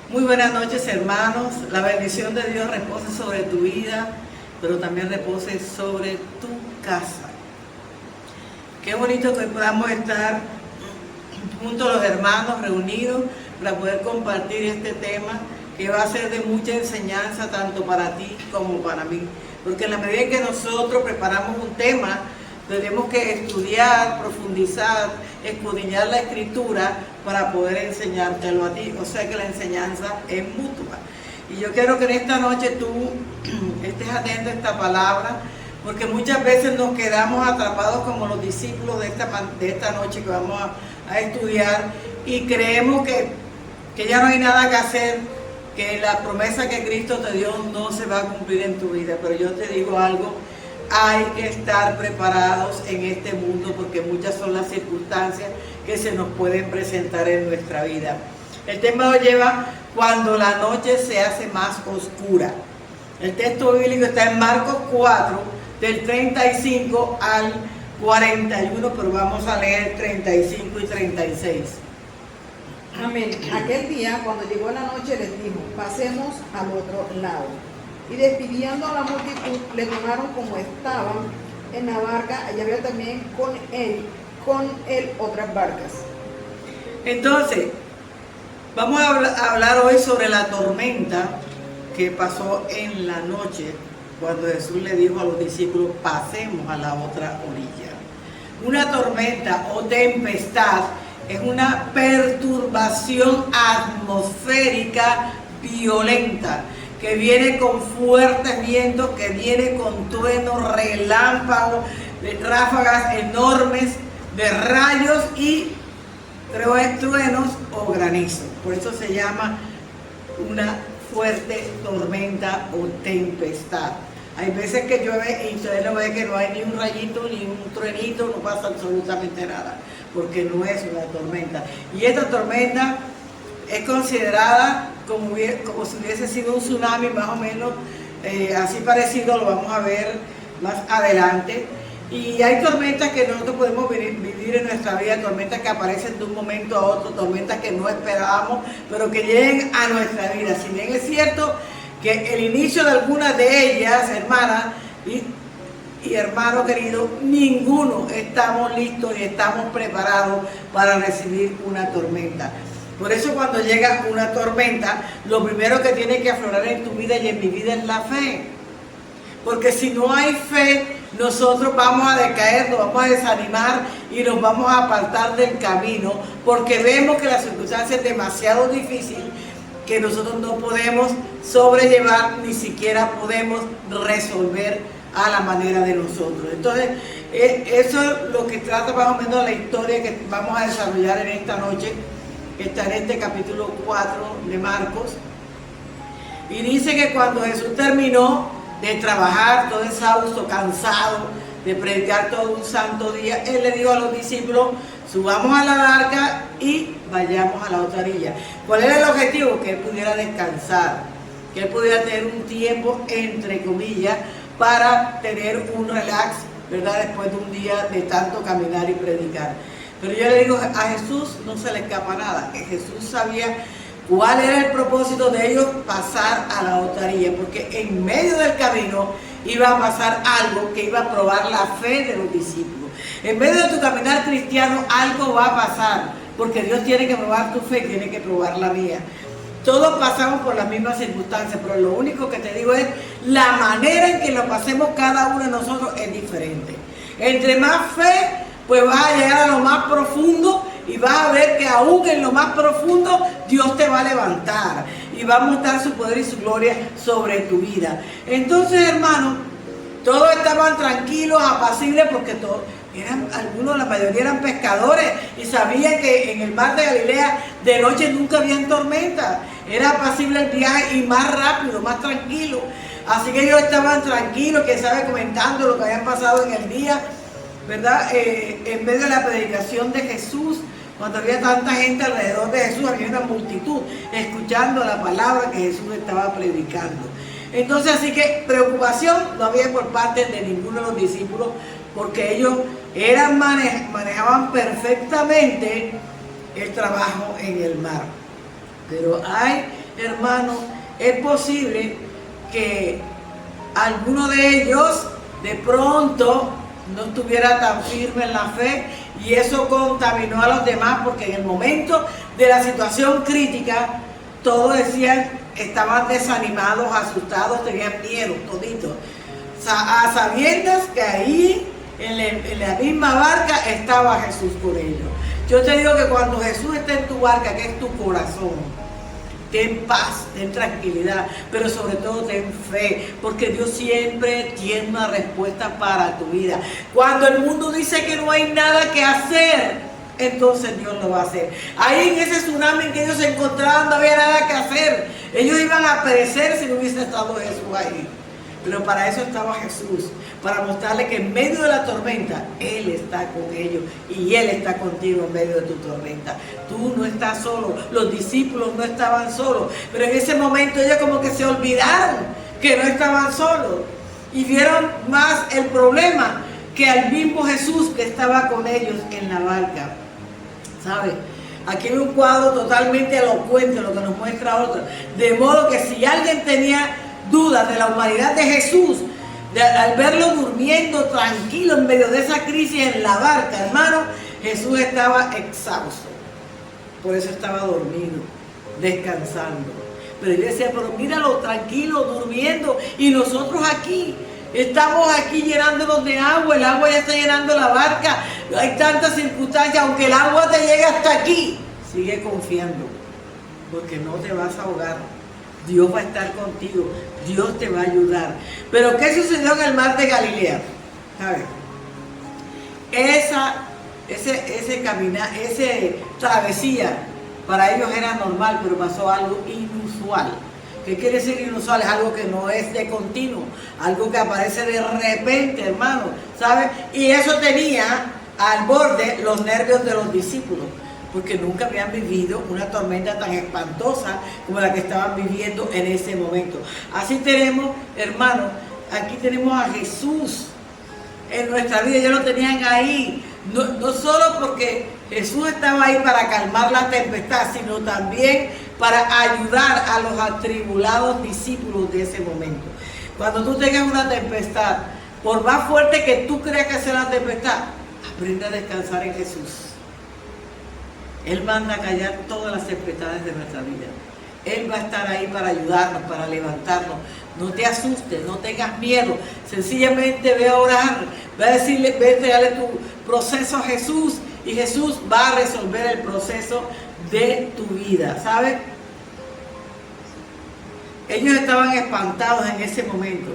Muy buenas noches, hermanos. La bendición de Dios repose sobre tu vida, pero también repose sobre tu casa. Qué bonito que podamos estar juntos los hermanos reunidos para poder compartir este tema que va a ser de mucha enseñanza tanto para ti como para mí. Porque en la medida en que nosotros preparamos un tema, tenemos que estudiar, profundizar, escudriñar la escritura para poder enseñártelo a ti. O sea que la enseñanza es mutua. Y yo quiero que en esta noche tú estés atento a esta palabra, porque muchas veces nos quedamos atrapados como los discípulos de esta noche que vamos a estudiar y creemos que ya no hay nada que hacer, que la promesa que Cristo te dio no se va a cumplir en tu vida. Pero yo te digo algo, hay que estar preparados en este mundo porque muchas son las circunstancias que se nos pueden presentar en nuestra vida. El tema lo lleva cuando la noche se hace más oscura. El texto bíblico está en Marcos 4, del 35 al 41, pero vamos a leer 35 y 36. Amén. Aquel día, cuando llegó la noche, les dijo: pasemos al otro lado. Y despidiendo a la multitud, le tomaron como estaban en la barca. Allá había también con él otras barcas. Entonces, vamos a hablar hoy sobre la tormenta que pasó en la noche cuando Jesús le dijo a los discípulos: pasemos a la otra orilla. Una tormenta o tempestad es una perturbación atmosférica violenta que viene con fuertes vientos, que viene con truenos, relámpagos, ráfagas enormes de rayos y truenos o granizo. Por eso se llama una fuerte tormenta o tempestad. Hay veces que llueve y ustedes lo ven que no hay ni un rayito ni un truenito, no pasa absolutamente nada, porque no es una tormenta. Y esta tormenta es considerada como si hubiese sido un tsunami, más o menos, así parecido, lo vamos a ver más adelante. Y hay tormentas que nosotros podemos vivir en nuestra vida, tormentas que aparecen de un momento a otro, tormentas que no esperábamos, pero que lleguen a nuestra vida. Si bien es cierto que el inicio de algunas de ellas, hermanas y hermano querido, ninguno estamos listos y estamos preparados para recibir una tormenta. Por eso cuando llega una tormenta, lo primero que tiene que aflorar en tu vida y en mi vida es la fe. Porque si no hay fe, nosotros vamos a decaer, nos vamos a desanimar y nos vamos a apartar del camino, porque vemos que la circunstancia es demasiado difícil, que nosotros no podemos sobrellevar, ni siquiera podemos resolver a la manera de nosotros. Entonces, eso es lo que trata más o menos la historia que vamos a desarrollar en esta noche, que está en este capítulo 4 de Marcos. Y dice que cuando Jesús terminó de trabajar, todo exhausto, cansado, de predicar todo un santo día, Él le dijo a los discípulos: subamos a la barca y vayamos a la otra orilla. ¿Cuál era el objetivo? Que Él pudiera descansar, que Él pudiera tener un tiempo, entre comillas, para tener un relax, ¿verdad? Después de un día de tanto caminar y predicar. Pero yo le digo, a Jesús no se le escapa nada, que Jesús sabía cuál era el propósito de ellos pasar a la otra orilla, porque en medio del camino iba a pasar algo que iba a probar la fe de los discípulos. En medio de tu caminar cristiano algo va a pasar, porque Dios tiene que probar tu fe, tiene que probar la mía. Todos pasamos por las mismas circunstancias, pero lo único que te digo es la manera en que lo pasemos cada uno de nosotros es diferente. Entre más fe, pues vas a llegar a lo más profundo y vas a ver que aún en lo más profundo Dios te va a levantar y va a mostrar su poder y su gloria sobre tu vida. Entonces, hermanos, todos estaban tranquilos, apacibles, porque todos la mayoría eran pescadores y sabían que en el mar de Galilea de noche nunca había tormenta. Era apacible el viaje y más rápido, más tranquilo. Así que ellos estaban tranquilos, que sabe, comentando lo que habían pasado en el día, ¿verdad? En medio de la predicación de Jesús, cuando había tanta gente alrededor de Jesús, había una multitud escuchando la palabra que Jesús estaba predicando. Entonces, así que preocupación no había por parte de ninguno de los discípulos, porque ellos manejaban perfectamente el trabajo en el mar. Pero hay hermano, es posible que alguno de ellos de pronto no estuviera tan firme en la fe y eso contaminó a los demás, porque en el momento de la situación crítica todos decían, estaban desanimados, asustados, tenían miedo, toditos, a sabiendas que ahí en la misma barca estaba Jesús con ellos. Yo te digo que cuando Jesús está en tu barca, que es tu corazón, ten paz, ten tranquilidad, pero sobre todo ten fe, porque Dios siempre tiene una respuesta para tu vida. Cuando el mundo dice que no hay nada que hacer, entonces Dios lo va a hacer. Ahí en ese tsunami en que ellos se encontraban no había nada que hacer. Ellos iban a perecer si no hubiese estado Jesús ahí. Pero para eso estaba Jesús, para mostrarle que en medio de la tormenta Él está con ellos y Él está contigo en medio de tu tormenta. Tú no estás solo, los discípulos no estaban solos, pero en ese momento ellos como que se olvidaron que no estaban solos y vieron más el problema que al mismo Jesús que estaba con ellos en la barca. ¿Sabes? Aquí hay un cuadro totalmente elocuente, lo que nos muestra otro. De modo que si alguien tenía dudas de la humanidad de Jesús, al verlo durmiendo tranquilo en medio de esa crisis en la barca, hermano, Jesús estaba exhausto. Por eso estaba dormido, descansando. Pero yo decía, pero míralo tranquilo, durmiendo, y nosotros aquí. Estamos aquí llenándonos de agua, el agua ya está llenando la barca, hay tantas circunstancias, aunque el agua te llegue hasta aquí, sigue confiando, porque no te vas a ahogar. Dios va a estar contigo, Dios te va a ayudar. Pero ¿qué sucedió en el mar de Galilea? ¿Sabes? Ese travesía para ellos era normal, pero pasó algo inusual. ¿Qué quiere decir inusual? Es algo que no es de continuo, algo que aparece de repente, hermano, ¿sabes? Y eso tenía al borde los nervios de los discípulos, porque nunca habían vivido una tormenta tan espantosa como la que estaban viviendo en ese momento. Así tenemos, hermanos, aquí tenemos a Jesús en nuestra vida, ellos lo tenían ahí, no solo porque Jesús estaba ahí para calmar la tempestad, sino también para ayudar a los atribulados discípulos de ese momento. Cuando tú tengas una tempestad, por más fuerte que tú creas que sea la tempestad, aprende a descansar en Jesús. Él manda a callar todas las tempestades de nuestra vida. Él va a estar ahí para ayudarnos, para levantarnos. No te asustes, no tengas miedo. Sencillamente ve a orar, ve a decirle, ve a entregarle tu proceso a Jesús y Jesús va a resolver el proceso de tu vida, ¿sabes? Ellos estaban espantados en ese momento.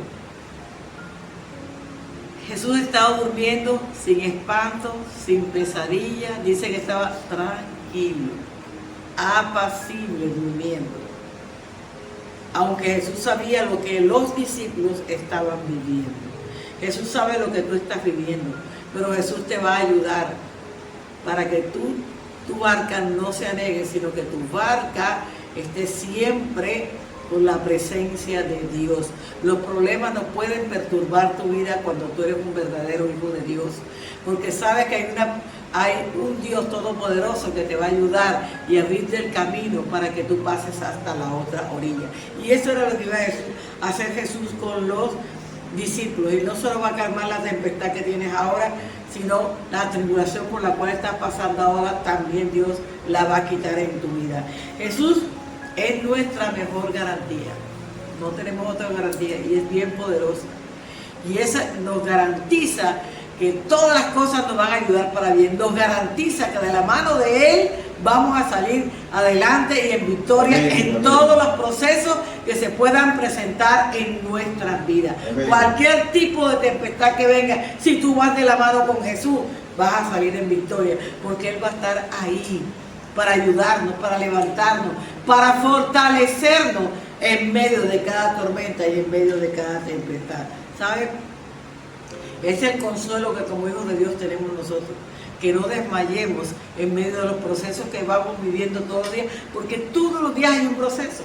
Jesús estaba durmiendo sin espanto, sin pesadilla, dice que estaba tranquilo, apacible, durmiendo. Aunque Jesús sabía lo que los discípulos estaban viviendo. Jesús sabe lo que tú estás viviendo, pero Jesús te va a ayudar para que tu barca no se anegue, sino que tu barca esté siempre con la presencia de Dios. Los problemas no pueden perturbar tu vida cuando tú eres un verdadero hijo de Dios, porque sabes que hay un Dios todopoderoso que te va a ayudar y abrirte el camino para que tú pases hasta la otra orilla. Y eso era lo que iba a hacer Jesús con los discípulos, y no solo va a calmar la tempestad que tienes ahora, sino la tribulación por la cual estás pasando ahora, también Dios la va a quitar en tu vida. Jesús es nuestra mejor garantía, no tenemos otra garantía, y es bien poderosa, y esa nos garantiza que todas las cosas nos van a ayudar para bien, nos garantiza que de la mano de Él vamos a salir adelante y en victoria en todos los procesos que se puedan presentar en nuestras vidas. Cualquier tipo de tempestad que venga, si tú vas de la mano con Jesús, vas a salir en victoria, porque Él va a estar ahí para ayudarnos, para levantarnos, para fortalecernos en medio de cada tormenta y en medio de cada tempestad. ¿Sabes? Es el consuelo que como hijos de Dios tenemos nosotros, que no desmayemos en medio de los procesos que vamos viviendo todos los días, porque todos los días hay un proceso.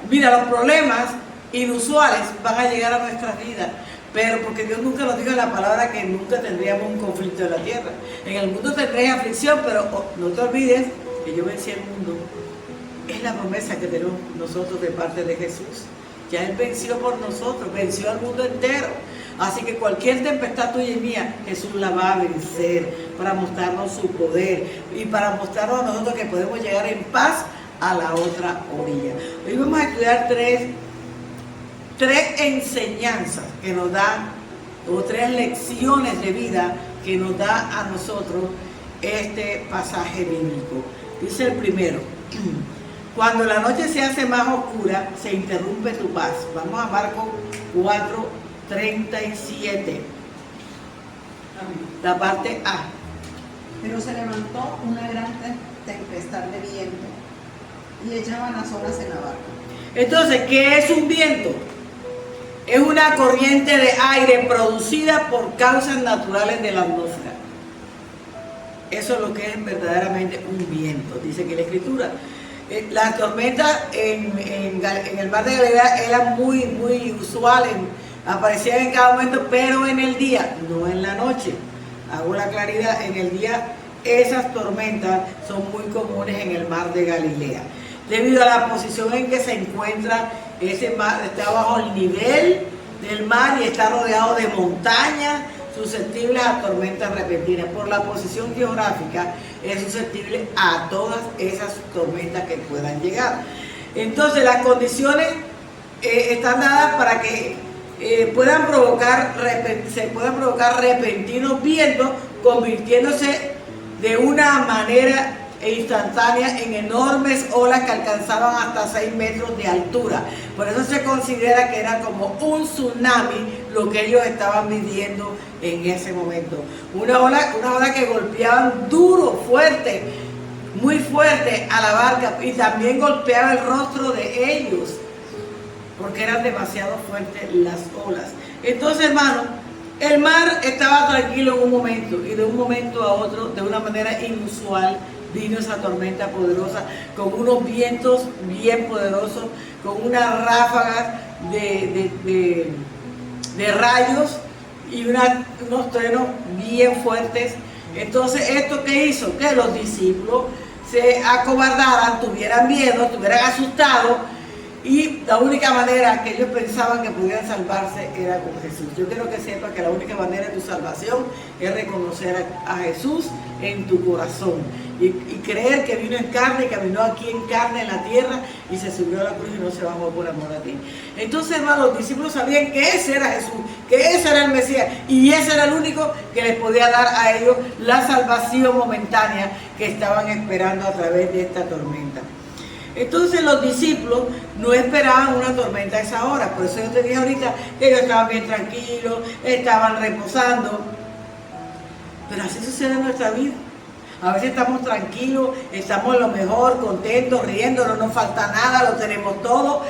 Mira, los problemas inusuales van a llegar a nuestras vidas, pero porque Dios nunca nos dijo en la palabra que nunca tendríamos un conflicto en la tierra. En el mundo tendréis aflicción, pero no te olvides que yo vencí el mundo. Es la promesa que tenemos nosotros de parte de Jesús. Ya Él venció por nosotros, venció al mundo entero. Así que cualquier tempestad tuya y mía, Jesús la va a vencer para mostrarnos su poder y para mostrarnos a nosotros que podemos llegar en paz a la otra orilla. Hoy vamos a estudiar tres enseñanzas que nos dan, o tres lecciones de vida que nos da a nosotros este pasaje bíblico. Dice el primero: cuando la noche se hace más oscura, se interrumpe tu paz. Vamos a Marcos 4:37. La parte A. Pero se levantó una gran tempestad de viento y echaban las olas en la barca. Entonces, ¿qué es un viento? Es una corriente de aire producida por causas naturales de la atmósfera. Eso es lo que es verdaderamente un viento, dice que la Escritura. Las tormentas en el mar de Galilea eran muy usuales, aparecían en cada momento, pero en el día, no en la noche. Hago la claridad, en el día esas tormentas son muy comunes en el mar de Galilea. Debido a la posición en que se encuentra, ese mar está bajo el nivel del mar y está rodeado de montañas susceptibles a tormentas repentinas. Por la posición geográfica es susceptible a todas esas tormentas que puedan llegar. Entonces las condiciones están dadas para que se puedan provocar repentinos vientos, convirtiéndose de una manera instantánea en enormes olas que alcanzaban hasta 6 metros de altura. Por eso se considera que era como un tsunami lo que ellos estaban viviendo en ese momento. Una ola que golpeaban duro, fuerte, muy fuerte a la barca, y también golpeaba el rostro de ellos porque eran demasiado fuertes las olas. Entonces, hermano, el mar estaba tranquilo en un momento, y de un momento a otro, de una manera inusual, vino esa tormenta poderosa con unos vientos bien poderosos, con unas ráfagas de rayos y unos truenos bien fuertes. Entonces, ¿esto qué hizo? Que los discípulos se acobardaran, tuvieran miedo, estuvieran asustados, y la única manera que ellos pensaban que pudieran salvarse era con Jesús. Yo quiero que sepas que la única manera de tu salvación es reconocer a Jesús en tu corazón y creer que vino en carne, y caminó aquí en carne en la tierra y se subió a la cruz y no se bajó por amor a ti. Entonces, hermano, los discípulos sabían que ese era Jesús, que ese era el Mesías, y ese era el único que les podía dar a ellos la salvación momentánea que estaban esperando a través de esta tormenta. Entonces los discípulos no esperaban una tormenta a esa hora. Por eso yo te dije ahorita que ellos estaban bien tranquilos, estaban reposando. Pero así sucede en nuestra vida. A veces estamos tranquilos, estamos a lo mejor, contentos, riendo, no nos falta nada, lo tenemos todo,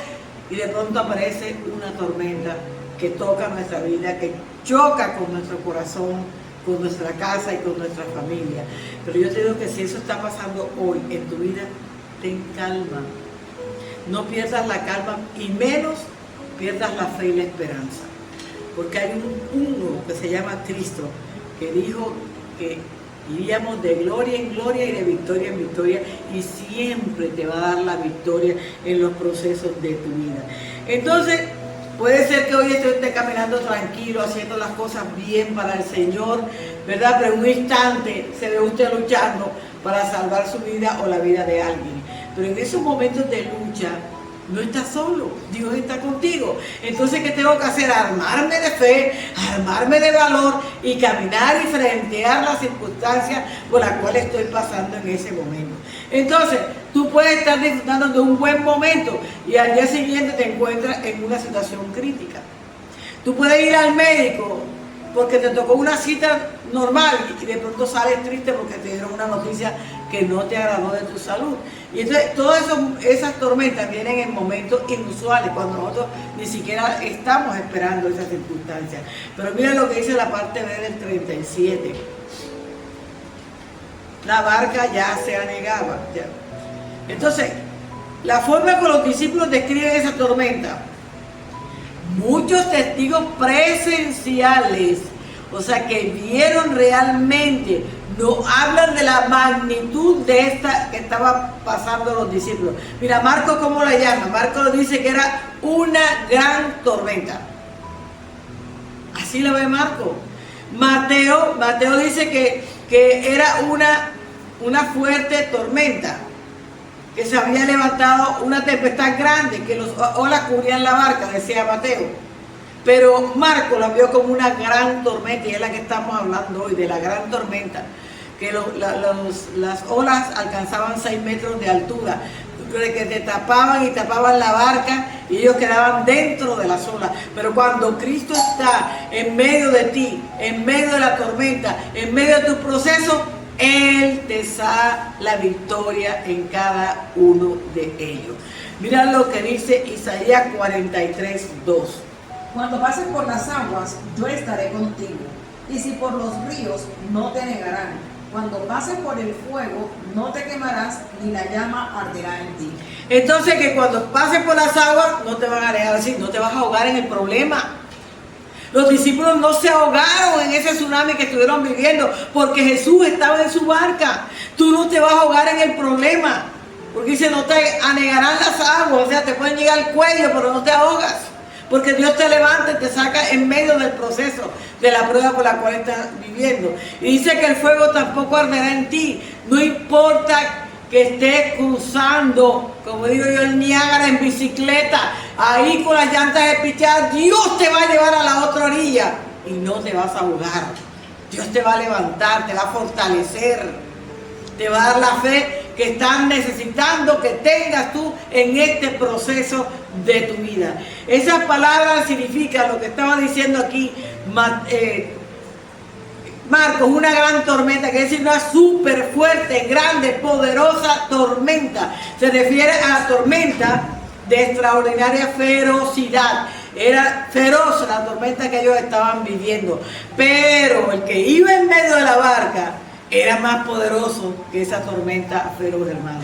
y de pronto aparece una tormenta que toca nuestra vida, que choca con nuestro corazón, con nuestra casa y con nuestra familia. Pero yo te digo que si eso está pasando hoy en tu vida, ten calma, no pierdas la calma, y menos pierdas la fe y la esperanza, porque hay uno que se llama Cristo, que dijo que iríamos de gloria en gloria y de victoria en victoria, y siempre te va a dar la victoria en los procesos de tu vida. Entonces, puede ser que hoy esté caminando tranquilo, haciendo las cosas bien para el Señor, ¿verdad? Pero en un instante se ve usted luchando para salvar su vida o la vida de alguien. Pero en esos momentos de lucha, no estás solo, Dios está contigo. Entonces, ¿qué tengo que hacer? Armarme de fe, armarme de valor y caminar y frentear las circunstancias por las cuales estoy pasando en ese momento. Entonces, tú puedes estar disfrutando de un buen momento y al día siguiente te encuentras en una situación crítica. Tú puedes ir al médico porque te tocó una cita normal y de pronto sales triste porque te dieron una noticia que no te agradó de tu salud. Y entonces todas esas tormentas vienen en momentos inusuales, cuando nosotros ni siquiera estamos esperando esas circunstancias. Pero mira lo que dice la parte B del 37. La barca ya se anegaba. Ya. Entonces, la forma que los discípulos describen esa tormenta, muchos testigos presenciales, o sea, que vieron realmente, no hablan de la magnitud de esta que estaba pasando a los discípulos. Mira, Marcos cómo la llama. Marcos dice que era una gran tormenta. Así lo ve Marcos. Mateo dice que era una fuerte tormenta, que se había levantado una tempestad grande, que los olas cubrían la barca, decía Mateo. Pero Marcos la vio como una gran tormenta, y es la que estamos hablando hoy, de la gran tormenta, que las olas alcanzaban 6 metros de altura, que te tapaban y tapaban la barca y ellos quedaban dentro de las olas. Pero cuando Cristo está en medio de ti, en medio de la tormenta, en medio de tu proceso, Él te da la victoria en cada uno de ellos. Mira lo que dice Isaías 43:2. Cuando pases por las aguas, yo estaré contigo, y si por los ríos, no te negarán. Cuando pases por el fuego, no te quemarás, ni la llama arderá en ti. Entonces, que cuando pases por las aguas, no te van a negar, así, no te vas a ahogar en el problema. Los discípulos no se ahogaron en ese tsunami que estuvieron viviendo, porque Jesús estaba en su barca. Tú no te vas a ahogar en el problema, porque dice, no te anegarán las aguas, o sea, te pueden llegar al cuello, pero no te ahogas. Porque Dios te levanta y te saca en medio del proceso de la prueba por la cual estás viviendo. Y dice que el fuego tampoco arderá en ti. No importa que estés cruzando, como digo yo, el Niágara en bicicleta, ahí con las llantas despichadas, Dios te va a llevar a la otra orilla y no te vas a ahogar. Dios te va a levantar, te va a fortalecer, te va a dar la fe que están necesitando que tengas tú en este proceso de tu vida. Esas palabras significan lo que estaba diciendo aquí Marcos, una gran tormenta, quiere decir una súper fuerte, grande, poderosa tormenta. Se refiere a la tormenta de extraordinaria ferocidad. Era feroz la tormenta que ellos estaban viviendo, pero el que iba en medio de la barca era más poderoso que esa tormenta feroz, hermano.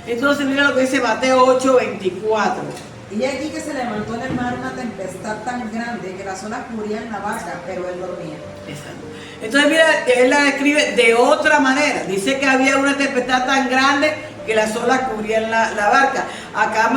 Entonces mira lo que dice Mateo 8:24. Y aquí que se levantó en el mar una tempestad tan grande que las olas cubrían la barca, pero él dormía. Exacto. Entonces mira, él la describe de otra manera. Dice que había una tempestad tan grande que las olas cubrían la barca. Acá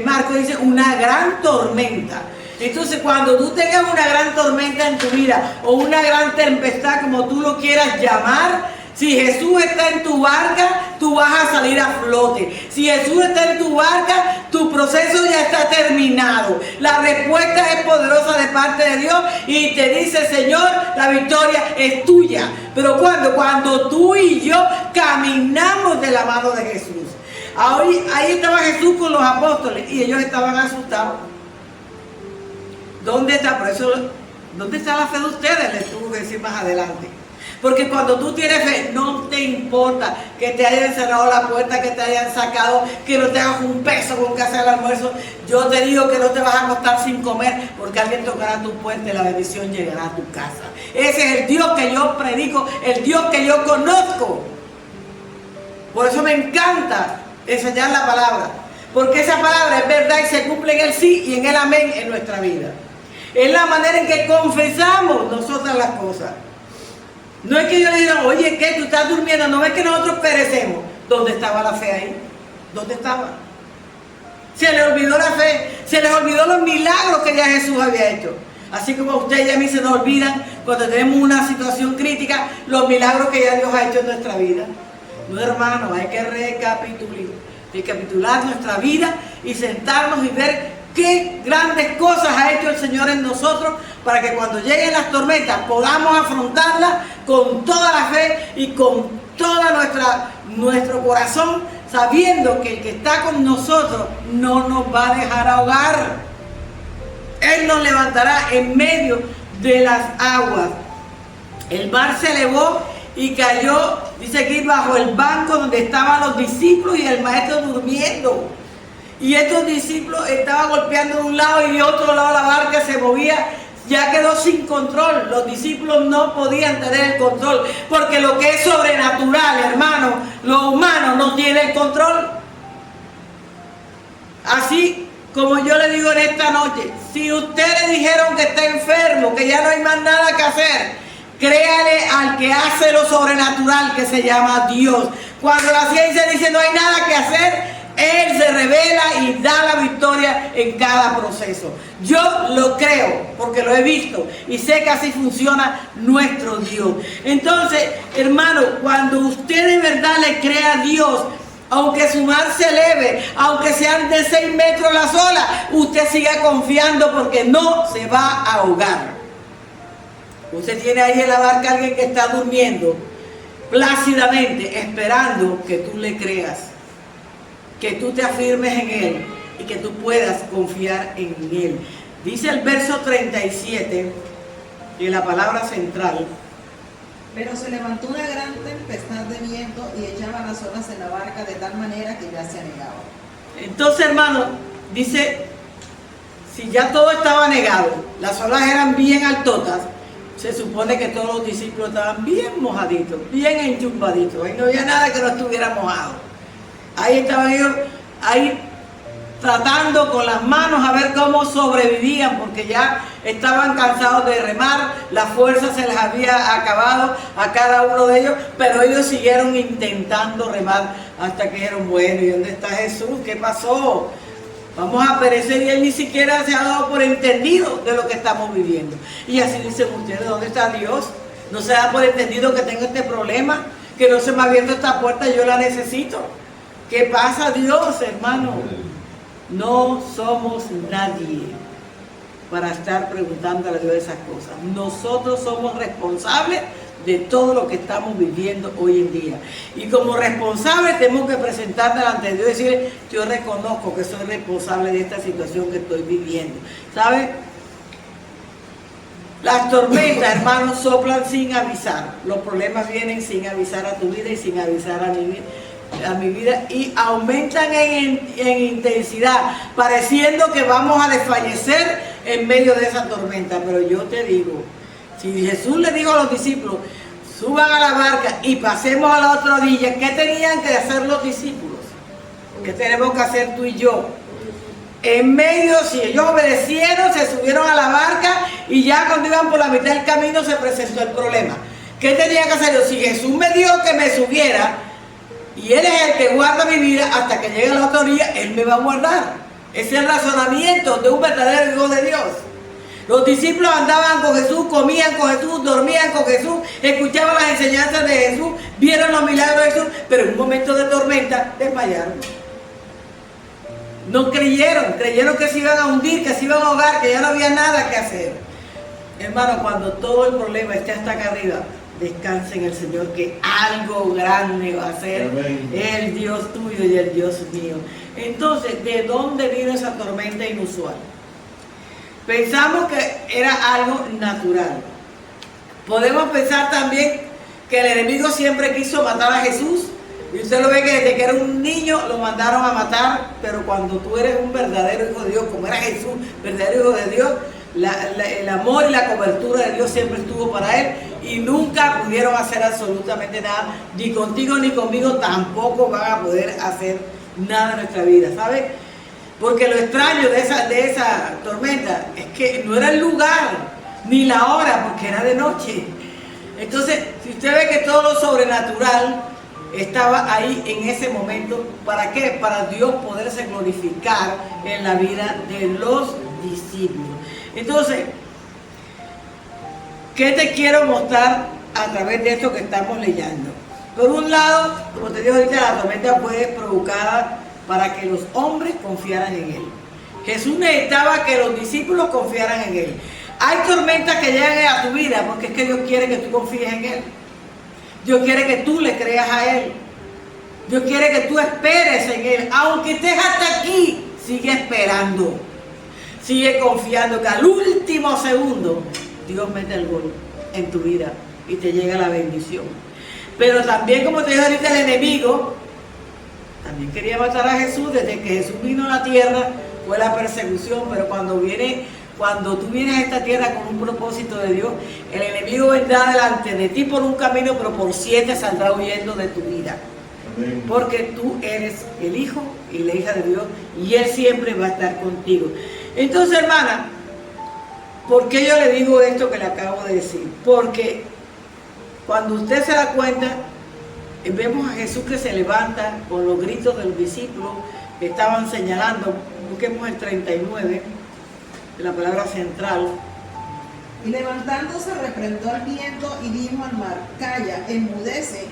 Marcos dice una gran tormenta. Entonces cuando tú tengas una gran tormenta en tu vida, o una gran tempestad, como tú lo quieras llamar, si Jesús está en tu barca, tú vas a salir a flote. Si Jesús está en tu barca, tu proceso ya está terminado. La respuesta es poderosa de parte de Dios y te dice, Señor, la victoria es tuya. Pero cuando tú y yo caminamos de la mano de Jesús. Ahí estaba Jesús con los apóstoles y ellos estaban asustados. ¿Dónde está? Por eso, ¿dónde está la fe de ustedes? Les tuvo que decir más adelante. Porque cuando tú tienes fe, no te importa que te hayan cerrado la puerta, que te hayan sacado, que no te hagas un peso con que hacer el almuerzo. Yo te digo que no te vas a acostar sin comer, porque alguien tocará tu puerta y la bendición llegará a tu casa. Ese es el Dios que yo predico, el Dios que yo conozco. Por eso me encanta enseñar la palabra, porque esa palabra es verdad y se cumple en el sí y en el amén en nuestra vida. Es la manera en que confesamos nosotras las cosas. No es que yo le diga, oye, ¿qué? Tú estás durmiendo, no ves que nosotros perecemos. ¿Dónde estaba la fe ahí? ¿Dónde estaba? Se les olvidó la fe, se les olvidó los milagros que ya Jesús había hecho. Así como a usted y a mí se nos olvidan cuando tenemos una situación crítica, los milagros que ya Dios ha hecho en nuestra vida. No, hermano, hay que recapitular nuestra vida y sentarnos y ver qué grandes cosas ha hecho el Señor en nosotros, para que cuando lleguen las tormentas podamos afrontarlas con toda la fe y con todo nuestro corazón, sabiendo que el que está con nosotros no nos va a dejar ahogar. Él nos levantará en medio de las aguas. El mar se elevó y cayó, dice aquí, bajo el banco donde estaban los discípulos y el maestro durmiendo. Y estos discípulos estaban golpeando de un lado y de otro lado la barca se movía, ya quedó sin control. Los discípulos no podían tener el control, porque lo que es sobrenatural, hermano, lo humano no tiene el control. Así como yo le digo en esta noche, si ustedes dijeron que está enfermo, que ya no hay más nada que hacer, Créale al que hace lo sobrenatural, que se llama Dios. Cuando la ciencia dice no hay nada que hacer, Él se revela y da la victoria en cada proceso. Yo lo creo porque lo he visto y sé que así funciona nuestro Dios. Entonces, hermano, cuando usted de verdad le cree a Dios, aunque su mar se eleve, aunque sean de 6 metros las olas, usted siga confiando porque no se va a ahogar. Usted tiene ahí en la barca a alguien que está durmiendo plácidamente, esperando que tú le creas, que tú te afirmes en Él y que tú puedas confiar en Él. Dice el verso 37, y la palabra central: Pero se levantó una gran tempestad de viento y echaba las olas en la barca de tal manera que ya se anegaba. Entonces, hermano, dice, si ya todo estaba negado, las olas eran bien altotas, se supone que todos los discípulos estaban bien mojaditos, bien enchumbaditos. Ahí no había nada que no estuviera mojado. Ahí estaban ellos, ahí tratando con las manos a ver cómo sobrevivían, porque ya estaban cansados de remar, la fuerza se les había acabado a cada uno de ellos, pero ellos siguieron intentando remar hasta que dijeron, bueno, ¿y dónde está Jesús? ¿Qué pasó? Vamos a perecer, y Él ni siquiera se ha dado por entendido de lo que estamos viviendo. Y así dicen ustedes, ¿dónde está Dios? No se da por entendido que tengo este problema, que no se me ha abierto esta puerta, yo la necesito. ¿Qué pasa, Dios, hermano? No somos nadie para estar preguntándole a Dios esas cosas. Nosotros somos responsables de todo lo que estamos viviendo hoy en día. Y como responsables tenemos que presentar delante de Dios y decirle, yo reconozco que soy responsable de esta situación que estoy viviendo. ¿Sabe? Las tormentas, hermanos, soplan sin avisar. Los problemas vienen sin avisar a tu vida y sin avisar a mi vida, y aumentan en intensidad, pareciendo que vamos a desfallecer en medio de esa tormenta. Pero yo te digo, si Jesús le dijo a los discípulos, suban a la barca y pasemos a la otra orilla, ¿qué tenían que hacer los discípulos? ¿Qué tenemos que hacer tú y yo? En medio, si ellos obedecieron, se subieron a la barca y ya cuando iban por la mitad del camino se presentó el problema. ¿Qué tenía que hacer yo? Si Jesús me dijo que me subiera, y Él es el que guarda mi vida hasta que llegue a la otra orilla, Él me va a guardar. Ese es el razonamiento de un verdadero hijo de Dios. Los discípulos andaban con Jesús, comían con Jesús, dormían con Jesús, escuchaban las enseñanzas de Jesús, vieron los milagros de Jesús, pero en un momento de tormenta desmayaron. No creyeron que se iban a hundir, que se iban a ahogar, que ya no había nada que hacer. Hermano, cuando todo el problema esté hasta acá arriba, descansa en el Señor, que algo grande va a hacer. Amén. El Dios tuyo y el Dios mío. Entonces, ¿de dónde vino esa tormenta inusual? Pensamos que era algo natural. Podemos pensar también que el enemigo siempre quiso matar a Jesús. Y usted lo ve que desde que era un niño lo mandaron a matar, pero cuando tú eres un verdadero hijo de Dios, como era Jesús, verdadero hijo de Dios, el amor y la cobertura de Dios siempre estuvo para él, y nunca pudieron hacer absolutamente nada, ni contigo ni conmigo tampoco van a poder hacer nada en nuestra vida, ¿sabes? Porque lo extraño de esa tormenta es que no era el lugar ni la hora, porque era de noche. Entonces, si usted ve que todo lo sobrenatural estaba ahí en ese momento, ¿para qué? Para Dios poderse glorificar en la vida de los discípulos. Entonces, ¿qué te quiero mostrar a través de esto que estamos leyendo? Por un lado, como te digo ahorita, la tormenta fue provocada para que los hombres confiaran en Él. Jesús necesitaba que los discípulos confiaran en Él. Hay tormentas que llegan a tu vida porque es que Dios quiere que tú confíes en Él. Dios quiere que tú le creas a Él. Dios quiere que tú esperes en Él. Aunque estés hasta aquí, sigue esperando. Sigue confiando que al último segundo Dios mete el gol en tu vida y te llega la bendición. Pero también, como te dijo ahorita, el enemigo también quería matar a Jesús. Desde que Jesús vino a la tierra fue la persecución, pero cuando tú vienes a esta tierra con un propósito de Dios, el enemigo vendrá delante de ti por un camino, pero por 7 saldrá huyendo de tu vida. Amén. Porque tú eres el hijo y la hija de Dios y Él siempre va a estar contigo. Entonces, hermana, ¿por qué yo le digo esto que le acabo de decir? Porque cuando usted se da cuenta, vemos a Jesús que se levanta con los gritos de los discípulos que estaban señalando. Busquemos el 39, de la palabra central. Y levantándose reprendió al viento y dijo al mar: calla, enmudece.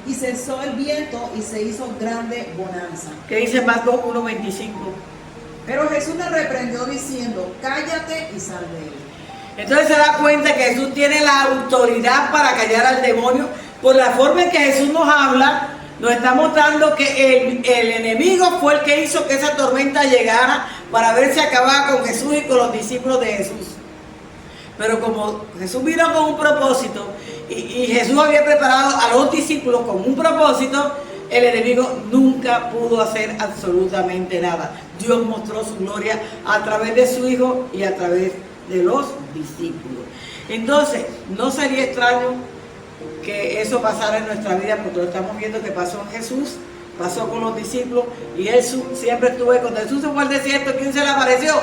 Y cesó el viento y se hizo grande bonanza. ¿Qué dice Marcos 1:25? Pero Jesús le reprendió diciendo: cállate y sal de él. Entonces se da cuenta que Jesús tiene la autoridad para callar al demonio. Por la forma en que Jesús nos habla, nos está mostrando que el enemigo fue el que hizo que esa tormenta llegara para ver si acababa con Jesús y con los discípulos de Jesús. Pero como Jesús vino con un propósito y Jesús había preparado a los discípulos con un propósito, el enemigo nunca pudo hacer absolutamente nada. Dios mostró su gloria a través de su Hijo y a través de los discípulos. Entonces, no sería extraño que eso pasara en nuestra vida, porque lo estamos viendo que pasó en Jesús, pasó con los discípulos, y él siempre estuvo ahí. Cuando Jesús se fue al desierto, ¿quién se le apareció?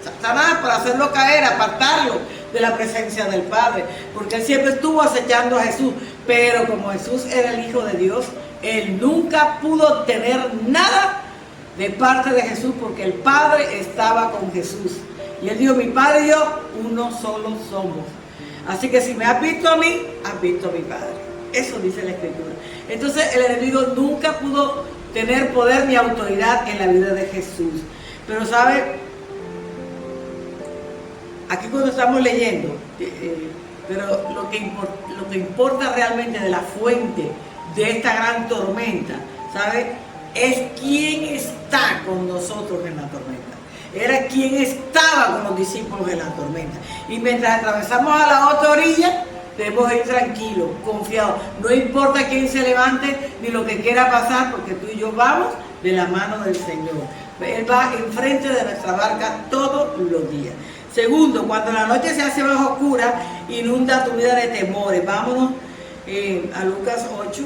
Satanás, para hacerlo caer, apartarlo de la presencia del Padre, porque él siempre estuvo acechando a Jesús. Pero como Jesús era el Hijo de Dios, él nunca pudo obtener nada de parte de Jesús, porque el Padre estaba con Jesús. Y él dijo: mi Padre y yo, uno solo somos. Así que si me has visto a mí, has visto a mi Padre. Eso dice la Escritura. Entonces el enemigo nunca pudo tener poder ni autoridad en la vida de Jesús. Pero ¿sabe? Aquí cuando estamos leyendo, pero lo que importa realmente de la fuente de esta gran tormenta, ¿sabe? Es quién está con nosotros en la tormenta. Era quien estaba con los discípulos en la tormenta. Y mientras atravesamos a la otra orilla, debemos ir tranquilos, confiados. No importa quién se levante ni lo que quiera pasar, porque tú y yo vamos de la mano del Señor. Él va enfrente de nuestra barca todos los días. Segundo, cuando la noche se hace más oscura, inunda tu vida de temores. Vámonos a Lucas 8,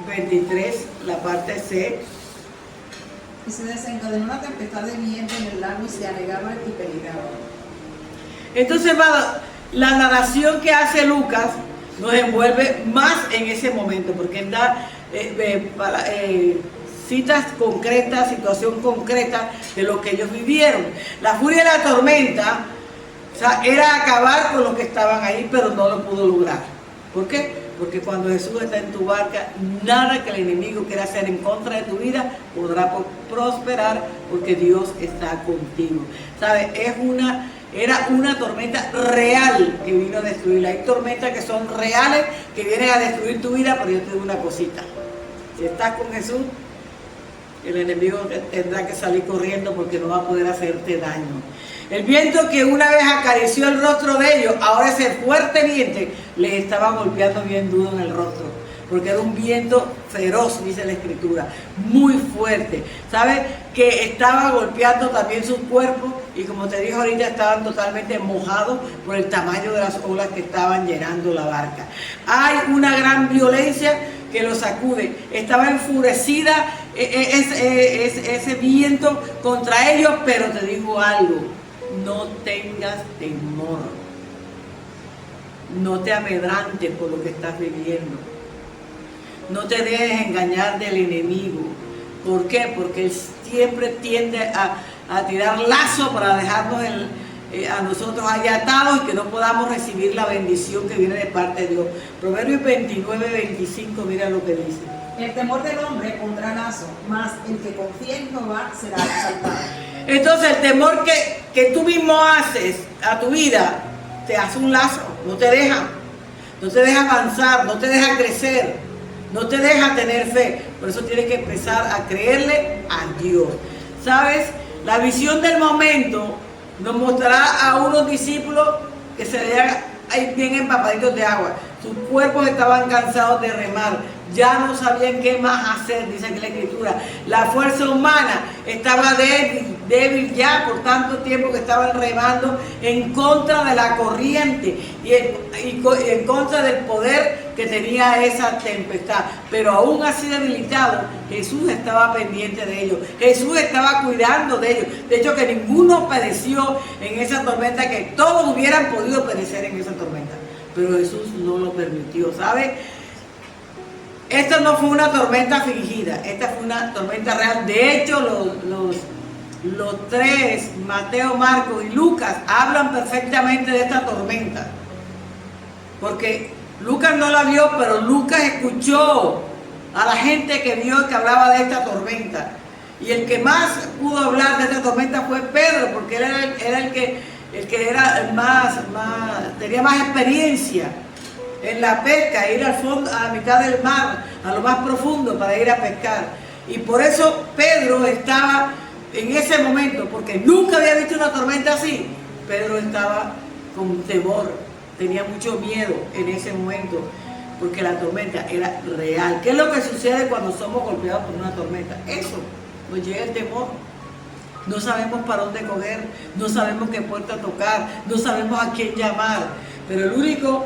23, la parte C. Y se desencadenó una tempestad de viento en el lago y se anegaban y peligraban. Entonces, la narración que hace Lucas nos envuelve más en ese momento, porque él da citas concretas, situación concreta de lo que ellos vivieron. La furia de la tormenta, o sea, era acabar con los que estaban ahí, pero no lo pudo lograr. ¿Por qué? Porque cuando Jesús está en tu barca, nada que el enemigo quiera hacer en contra de tu vida podrá prosperar, porque Dios está contigo. ¿Sabes? Era una tormenta real que vino a destruirla. Hay tormentas que son reales, que vienen a destruir tu vida, pero yo te digo una cosita. Si estás con Jesús, el enemigo tendrá que salir corriendo, porque no va a poder hacerte daño. El viento que una vez acarició el rostro de ellos, ahora ese fuerte viento les estaba golpeando bien duro en el rostro, porque era un viento feroz, dice la Escritura, muy fuerte. ¿Sabes? Que estaba golpeando también sus cuerpos, y como te dije ahorita, estaban totalmente mojados por el tamaño de las olas que estaban llenando la barca. Hay una gran violencia que los sacude. Estaba enfurecida ese viento contra ellos, pero te digo algo: no tengas temor, no te amedrantes por lo que estás viviendo, no te dejes engañar del enemigo. ¿Por qué? Porque él siempre tiende a tirar lazo para dejarnos a nosotros ahí atados y que no podamos recibir la bendición que viene de parte de Dios. Proverbios 29, 25, mira lo que dice. El temor del hombre pondrá lazo, mas el que confía en Jehová será exaltado. Entonces el temor que tú mismo haces a tu vida te hace un lazo, no te deja avanzar, no te deja crecer, no te deja tener fe. Por eso tienes que empezar a creerle a Dios. ¿Sabes? La visión del momento nos mostrará a unos discípulos que se veían ahí bien empapaditos de agua. Sus cuerpos estaban cansados de remar, ya no sabían qué más hacer, dice aquí la Escritura. La fuerza humana estaba débil ya por tanto tiempo que estaban remando en contra de la corriente y en contra del poder que tenía esa tempestad. Pero aún así debilitado, Jesús estaba pendiente de ellos. Jesús estaba cuidando de ellos. De hecho, que ninguno pereció en esa tormenta, que todos hubieran podido perecer en esa tormenta. pero Jesús no lo permitió, ¿sabe? Esto no fue una tormenta fingida, esta fue una tormenta real. De hecho, los tres, Mateo, Marcos y Lucas, hablan perfectamente de esta tormenta. Porque Lucas no la vio, pero Lucas escuchó a la gente que vio que hablaba de esta tormenta. Y el que más pudo hablar de esta tormenta fue Pedro, porque él era el que era tenía más experiencia en la pesca, ir al fondo, a la mitad del mar, a lo más profundo para ir a pescar. Y por eso Pedro estaba en ese momento, porque nunca había visto una tormenta así. Pedro estaba con temor, tenía mucho miedo en ese momento, porque la tormenta era real. ¿Qué es lo que sucede cuando somos golpeados por una tormenta? Eso, nos llega el temor. No sabemos para dónde coger, no sabemos qué puerta tocar, no sabemos a quién llamar. Pero el único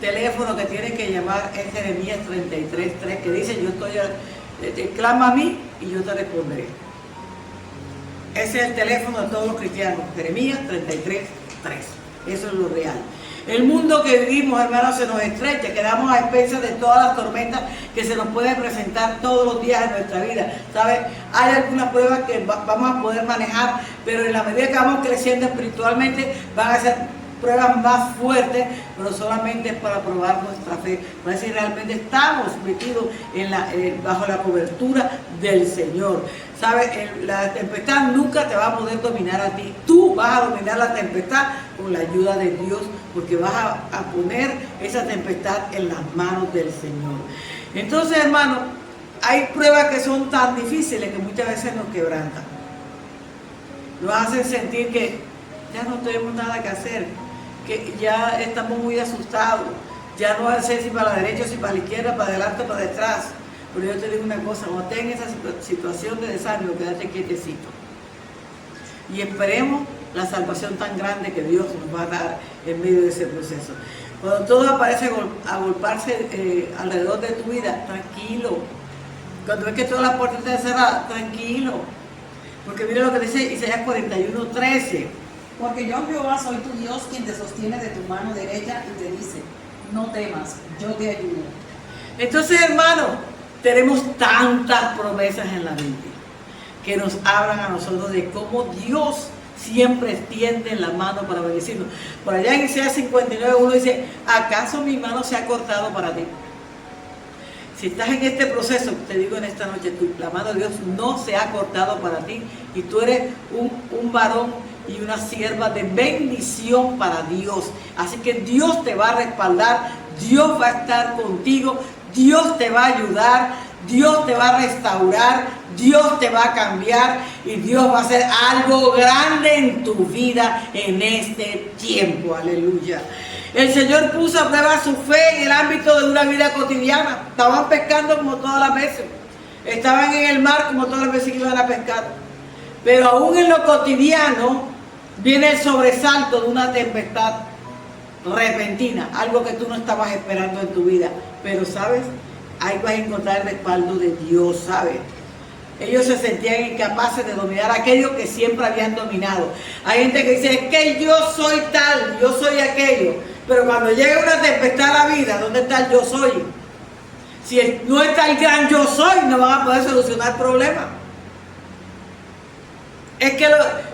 teléfono que tienes que llamar es Jeremías 33:3, que dice: yo estoy, clama a mí y yo te responderé. Ese es el teléfono de todos los cristianos, Jeremías 33:3. Eso es lo real. El mundo que vivimos, hermanos, se nos estrecha, quedamos a expensas de todas las tormentas que se nos pueden presentar todos los días de nuestra vida. ¿Sabes? Hay algunas pruebas que vamos a poder manejar, pero en la medida que vamos creciendo espiritualmente, van a ser pruebas más fuertes, pero solamente es para probar nuestra fe, para ver si realmente estamos metidos bajo la cobertura del Señor. ¿Sabes? La tempestad nunca te va a poder dominar a ti. Tú vas a dominar la tempestad con la ayuda de Dios, porque vas a poner esa tempestad en las manos del Señor. Entonces, hermano, hay pruebas que son tan difíciles que muchas veces nos quebrantan. Nos hacen sentir que ya no tenemos nada que hacer, que ya estamos muy asustados, ya no sé si para la derecha, si para la izquierda, para adelante, para detrás. Pero yo te digo una cosa: cuando estés en esa situación de desánimo, quédate quietecito y esperemos la salvación tan grande que Dios nos va a dar en medio de ese proceso. Cuando todo aparece a golparse alrededor de tu vida, tranquilo. Cuando ves que todas las puertas están cerradas, tranquilo, porque mira lo que dice Isaías 41:13. Porque yo, Jehová, soy tu Dios, quien te sostiene de tu mano derecha y te dice: no temas, yo te ayudo. Entonces, hermano, tenemos tantas promesas en la Biblia que nos hablan a nosotros de cómo Dios siempre extiende la mano para bendecirnos. Por allá en Isaías 59:1 dice: ¿acaso mi mano se ha cortado para ti? Si estás en este proceso, te digo en esta noche, la mano de Dios no se ha cortado para ti, y tú eres un varón y una sierva de bendición para Dios. Así que Dios te va a respaldar, Dios va a estar contigo, Dios te va a ayudar, Dios te va a restaurar, Dios te va a cambiar y Dios va a hacer algo grande en tu vida en este tiempo. Aleluya. El Señor puso a prueba su fe en el ámbito de una vida cotidiana. Estaban pescando como todas las veces, estaban en el mar como todas las veces que iban a pescar, pero aún en lo cotidiano viene el sobresalto de una tempestad repentina, algo que tú no estabas esperando en tu vida. Pero sabes, ahí vas a encontrar el respaldo de Dios, ¿sabes? Ellos se sentían incapaces de dominar aquello que siempre habían dominado. Hay gente que dice: es que yo soy tal, yo soy aquello. Pero cuando llega una tempestad a la vida, ¿dónde está el yo soy? Si no está el gran yo soy, no van a poder solucionar problemas. Es que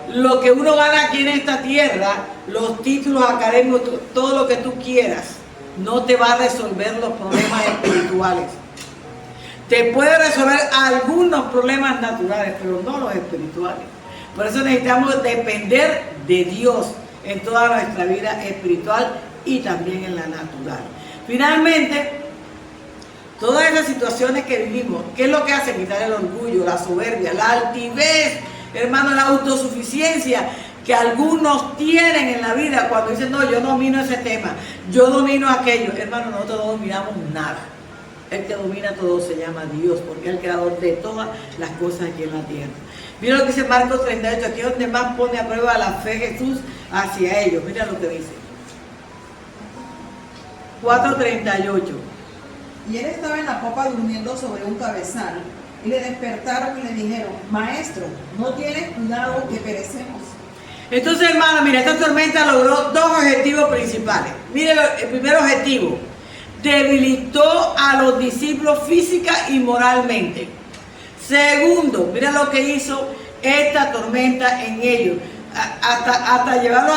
lo que uno gana aquí en esta tierra, los títulos académicos, todo lo que tú quieras, no te va a resolver los problemas espirituales. Te puede resolver algunos problemas naturales, pero no los espirituales. Por eso necesitamos depender de Dios en toda nuestra vida espiritual y también en la natural. Finalmente, todas esas situaciones que vivimos, ¿qué es lo que hace? Quitar el orgullo, la soberbia, la altivez, hermano, la autosuficiencia que algunos tienen en la vida cuando dicen: no, yo domino ese tema, yo domino aquello. Hermano, nosotros no dominamos nada. El que domina todo se llama Dios, porque es el creador de todas las cosas aquí en la tierra. Mira lo que dice Marcos 38, aquí es donde más pone a prueba la fe Jesús hacia ellos. Mira lo que dice. 4:38. Y él estaba en la popa durmiendo sobre un cabezal, y le despertaron y le dijeron: Maestro, ¿no tienes cuidado que perecemos? Entonces, hermano, mira, esta tormenta logró dos objetivos principales. Mire, el primer objetivo, debilitó a los discípulos física y moralmente. Segundo, mira lo que hizo esta tormenta en ellos, hasta llevarlos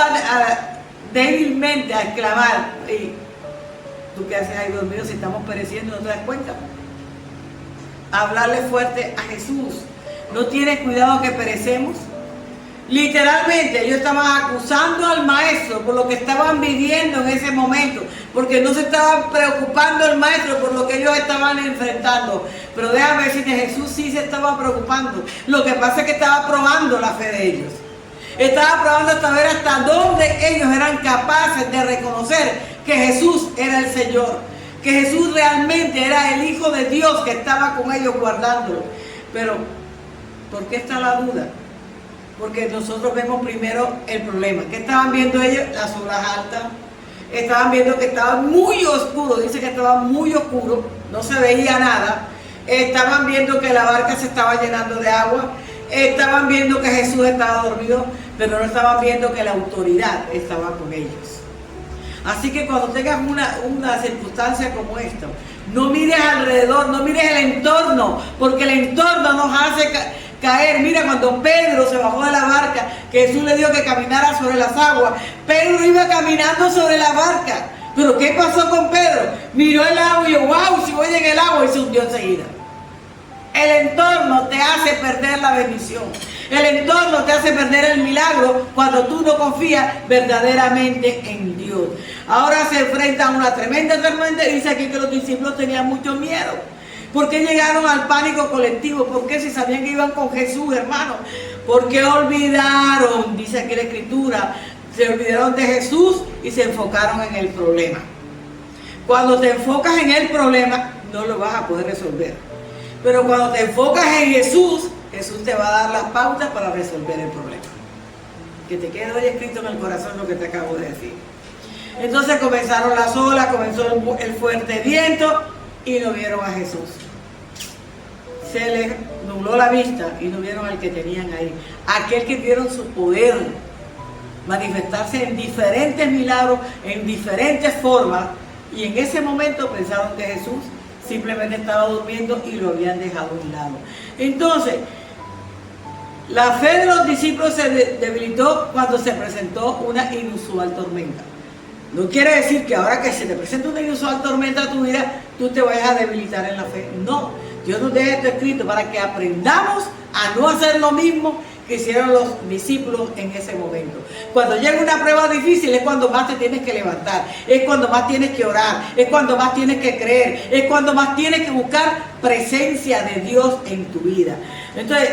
débilmente a exclamar: ¿tú qué haces ahí dormido si estamos pereciendo? ¿No te das cuenta? Hablarle fuerte a Jesús: ¿no tienes cuidado que perecemos? Literalmente ellos estaban acusando al maestro por lo que estaban viviendo en ese momento, porque no se estaban preocupando el maestro por lo que ellos estaban enfrentando. Pero déjame decirte, Jesús sí se estaba preocupando. Lo que pasa es que estaba probando la fe de ellos. Estaba probando hasta ver hasta dónde ellos eran capaces de reconocer que Jesús era el Señor, que Jesús realmente era el Hijo de Dios que estaba con ellos guardándolo. Pero, ¿por qué está la duda? Porque nosotros vemos primero el problema. ¿Qué estaban viendo ellos? Las olas altas. Estaban viendo que estaba muy oscuro. Dice que estaba muy oscuro. No se veía nada. Estaban viendo que la barca se estaba llenando de agua. Estaban viendo que Jesús estaba dormido. Pero no estaban viendo que la autoridad estaba con ellos. Así que cuando tengas una circunstancia como esta, no mires alrededor, no mires el entorno, porque el entorno nos hace caer. Mira, cuando Pedro se bajó de la barca, que Jesús le dijo que caminara sobre las aguas, Pedro iba caminando sobre la barca. Pero ¿qué pasó con Pedro? Miró el agua y dijo: wow, si voy en el agua, y se hundió enseguida. El entorno te hace perder la bendición. El entorno te hace perder el milagro cuando tú no confías verdaderamente en Dios. Ahora se enfrenta a una tremenda tormenta y dice aquí que los discípulos tenían mucho miedo. ¿Por qué llegaron al pánico colectivo? ¿Por qué si sabían que iban con Jesús, hermano? Porque olvidaron, dice aquí la Escritura, se olvidaron de Jesús y se enfocaron en el problema. Cuando te enfocas en el problema, no lo vas a poder resolver. Pero cuando te enfocas en Jesús, Jesús te va a dar las pautas para resolver el problema. Que te quede hoy escrito en el corazón lo que te acabo de decir. Entonces comenzaron las olas, comenzó el fuerte viento y no vieron a Jesús. Se les nubló la vista y no vieron al que tenían ahí. Aquel que vieron su poder manifestarse en diferentes milagros, en diferentes formas. Y en ese momento pensaron que Jesús simplemente estaba durmiendo y lo habían dejado a un lado. Entonces, la fe de los discípulos se debilitó cuando se presentó una inusual tormenta. No quiere decir que ahora que se te presenta una inusual tormenta a tu vida, tú te vayas a debilitar en la fe. No, Dios nos deja esto escrito para que aprendamos a no hacer lo mismo que hicieron los discípulos en ese momento. Cuando llega una prueba difícil es cuando más te tienes que levantar, es cuando más tienes que orar, es cuando más tienes que creer, es cuando más tienes que buscar presencia de Dios en tu vida. Entonces,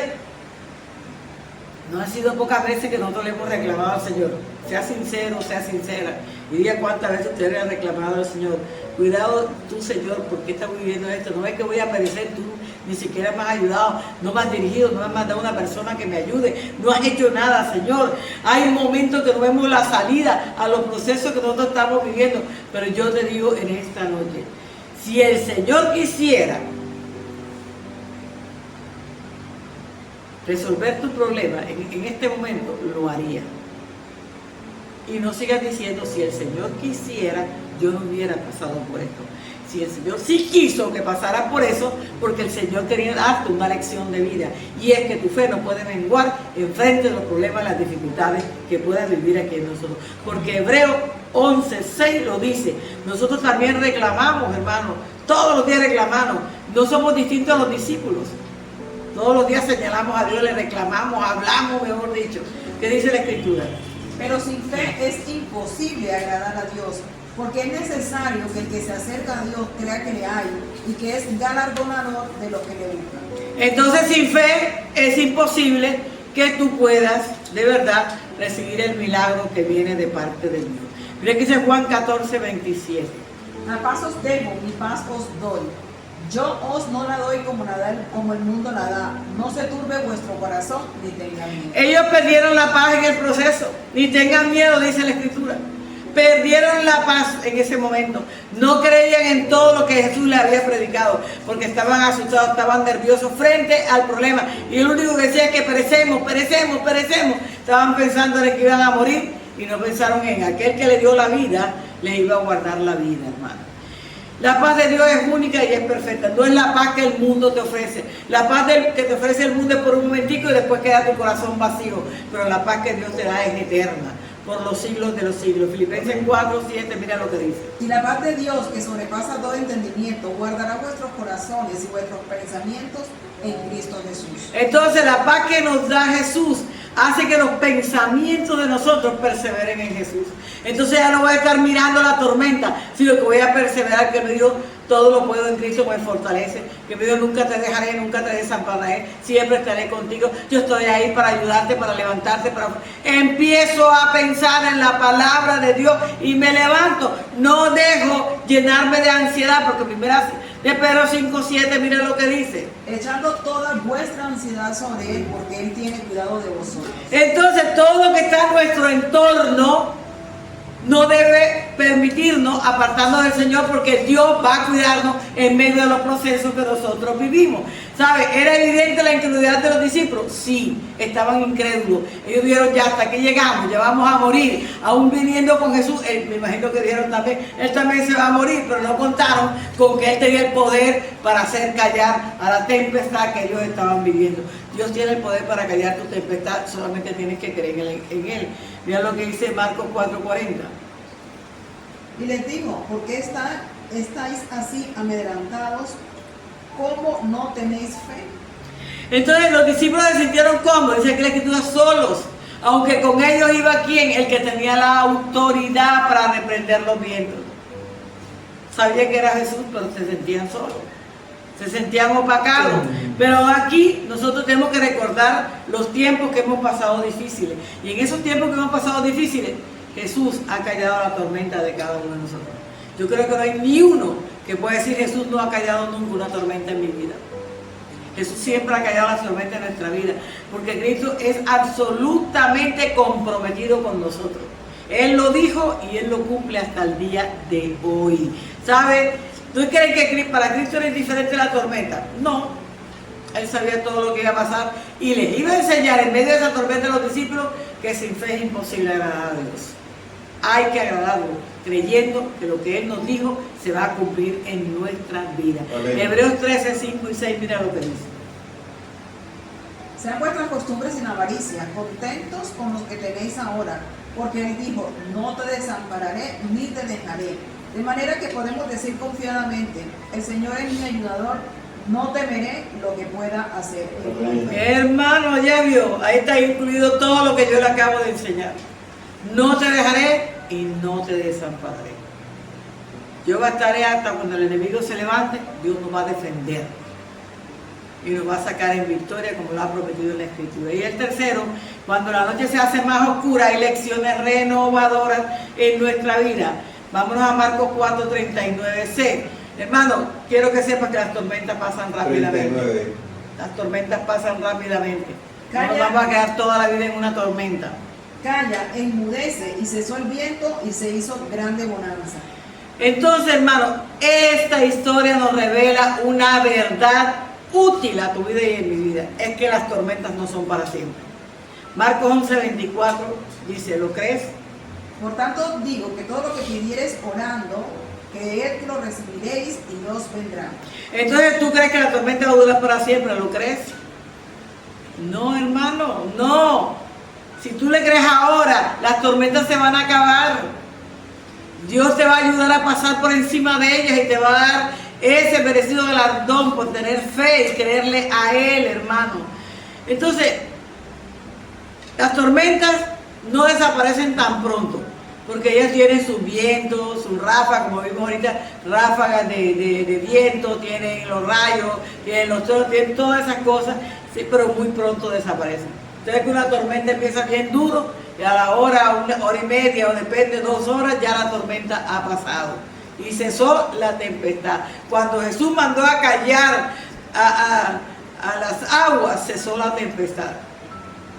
no ha sido pocas veces que nosotros le hemos reclamado al Señor. Sea sincero, sea sincera. Y diga cuántas veces usted le ha reclamado al Señor: cuidado tú, Señor, ¿por qué estás viviendo esto? No es que voy a perecer, tú ni siquiera me has ayudado, no me has dirigido, no me has mandado una persona que me ayude, no has hecho nada, Señor. Hay momentos que no vemos la salida a los procesos que nosotros estamos viviendo. Pero yo te digo en esta noche, si el Señor quisiera resolver tu problema en este momento, lo haría. Y no sigas diciendo: si el Señor quisiera, yo no hubiera pasado por esto. Si el Señor sí quiso que pasara por eso, porque el Señor quería darte una lección de vida. Y es que tu fe no puede menguar enfrente de los problemas, las dificultades que puedas vivir aquí en nosotros. Porque Hebreos 11:6 lo dice. Nosotros también reclamamos, hermanos. Todos los días reclamamos. No somos distintos a los discípulos. Todos los días señalamos a Dios, le reclamamos, hablamos, mejor dicho. ¿Qué dice la Escritura? Pero sin fe es imposible agradar a Dios, porque es necesario que el que se acerca a Dios crea que le hay y que es galardonador de los que le buscan. Entonces, sin fe es imposible que tú puedas de verdad recibir el milagro que viene de parte de Dios. Mira que dice Juan 14:27. La paz os dejo, mi paz os doy. Yo os no la doy como el mundo la da. No se turbe vuestro corazón ni tengan miedo. Ellos perdieron la paz en el proceso. Ni tengan miedo, dice la Escritura. Perdieron la paz en ese momento. No creían en todo lo que Jesús les había predicado, porque estaban asustados, estaban nerviosos frente al problema. Y el único que decía es que perecemos, perecemos, perecemos. Estaban pensando en que iban a morir y no pensaron en aquel que le dio la vida, les iba a guardar la vida, hermano. La paz de Dios es única y es perfecta. No es la paz que el mundo te ofrece. La paz que te ofrece el mundo es por un momentico y después queda tu corazón vacío. Pero la paz que Dios te da es eterna, por los siglos de los siglos. Filipenses 4:7, mira lo que dice. Y la paz de Dios, que sobrepasa todo entendimiento, guardará vuestros corazones y vuestros pensamientos en Cristo Jesús. Entonces la paz que nos da Jesús hace que los pensamientos de nosotros perseveren en Jesús. Entonces ya no voy a estar mirando la tormenta, sino que voy a perseverar, que me dijo, todo lo puedo en Cristo que me fortalece, que me dijo, nunca te dejaré, nunca te desampararé, siempre estaré contigo, yo estoy ahí para ayudarte, para levantarte, empiezo a pensar en la palabra de Dios y me levanto, no dejo llenarme de ansiedad, porque primera de Pedro 5:7, mira lo que dice. Echando toda vuestra ansiedad sobre Él, porque Él tiene cuidado de vosotros. Entonces todo lo que está en nuestro entorno no debe permitirnos apartarnos del Señor, porque Dios va a cuidarnos en medio de los procesos que nosotros vivimos. ¿Sabe? ¿Era evidente la incredulidad de los discípulos? Sí, estaban incrédulos. Ellos dijeron, ya hasta aquí llegamos, ya vamos a morir. Aún viniendo con Jesús, me imagino que dijeron también, Él también se va a morir, pero no contaron con que Él tenía el poder para hacer callar a la tempestad que ellos estaban viviendo. Dios tiene el poder para callar tu tempestad, solamente tienes que creer en Él. Mira lo que dice Marcos 4:40. Y les dijo, ¿por qué estáis así amedrentados? ¿Cómo no tenéis fe? Entonces los discípulos se sintieron cómodos, dice que la Escritura, solos, aunque con ellos iba ¿quién? El que tenía la autoridad para reprender los vientos. Sabían que era Jesús, pero se sentían solos, se sentían opacados. Pero aquí nosotros tenemos que recordar los tiempos que hemos pasado difíciles, y en esos tiempos que hemos pasado difíciles, Jesús ha callado la tormenta de cada uno de nosotros. Yo creo que no hay ni uno que pueda decir, Jesús no ha callado nunca una tormenta en mi vida. Jesús siempre ha callado la tormenta en nuestra vida, porque Cristo es absolutamente comprometido con nosotros. Él lo dijo y Él lo cumple hasta el día de hoy. ¿Sabe? ¿Tú crees que para Cristo era indiferente la tormenta? No. Él sabía todo lo que iba a pasar y les iba a enseñar en medio de esa tormenta a los discípulos que sin fe es imposible agradar a Dios. Hay que agradarlo, creyendo que lo que Él nos dijo se va a cumplir en nuestra vida. Amén. Hebreos 13:5-6, mira lo que dice. Sean vuestras costumbres sin avaricia, contentos con los que tenéis ahora, porque Él dijo, no te desampararé ni te dejaré. De manera que podemos decir confiadamente, el Señor es mi ayudador, no temeré lo que pueda hacer el hombre. Hermano, ya vio, ahí está incluido todo lo que yo le acabo de enseñar. No te dejaré y no te desampararé. Yo estaré hasta cuando el enemigo se levante, Dios nos va a defender y nos va a sacar en victoria, como lo ha prometido en la Escritura. Y el tercero, cuando la noche se hace más oscura, hay lecciones renovadoras en nuestra vida. Vámonos a Marcos 4:39c. Hermano, quiero que sepas que las tormentas pasan rápidamente. 39. Las tormentas pasan rápidamente. No nos Calla. vamos a quedar toda la vida en una tormenta. Calla, enmudece, y cesó el viento y se hizo grande bonanza. Entonces, hermano, esta historia nos revela una verdad útil a tu vida y en mi vida. Es que las tormentas no son para siempre. Marcos 11:24 dice, ¿lo crees? Por tanto, digo que todo lo que pidieres orando, creed que lo recibiréis y os vendrá. Entonces, ¿tú crees que la tormenta va a durar para siempre? ¿Lo crees? No, hermano, no. Si tú le crees ahora, las tormentas se van a acabar. Dios te va a ayudar a pasar por encima de ellas y te va a dar ese merecido galardón por tener fe y creerle a Él, hermano. Entonces, las tormentas no desaparecen tan pronto, porque ellas tienen sus vientos, sus ráfagas, como vimos ahorita, ráfagas de viento, tienen los rayos, tienen los truenos, tienen todas esas cosas, sí, pero muy pronto desaparecen. Entonces que una tormenta empieza bien duro y a la hora, 1 hora y media, o depende, 2 horas, ya la tormenta ha pasado y cesó la tempestad. Cuando Jesús mandó a callar a las aguas, cesó la tempestad.